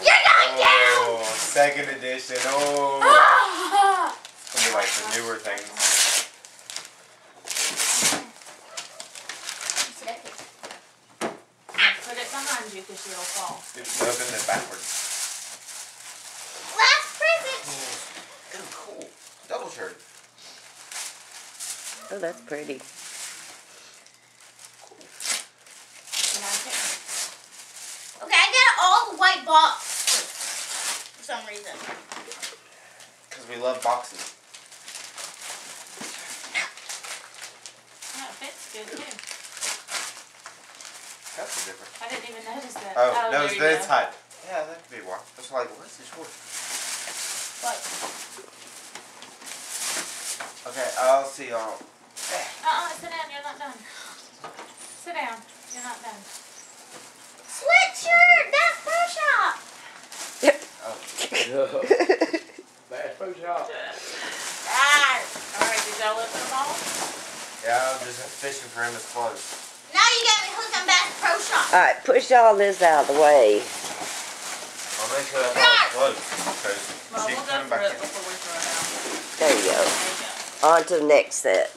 You're going down! Second edition. Oh. It's gonna be like the newer things. Put it behind you because it'll fall. Open it backwards. Last present! Oh, cool. Double shirt. Oh, that's pretty. Okay, I got all the white box for some reason. Because we love boxes. Yeah, it fits good too. That's different. I didn't even notice that. Oh, no, there it's you this go. height. Yeah, that could be why. It's like, what's this short? What? Okay, I'll see y'all. Sit down. You're not done. Sit down. You're not done. Sweatshirt! Bass Pro Shop! Oh. Bass Pro Shop. Alright, did y'all open them all? Yeah, I'm just fishing for Emma's clothes. Now you got me hooked on Bass Pro Shop. Alright, push all this out of the way. I'll make sure that's all clothes. Because Well, she's we'll go coming for back it in. before we throw it out. There you go. There you go. On to the next set.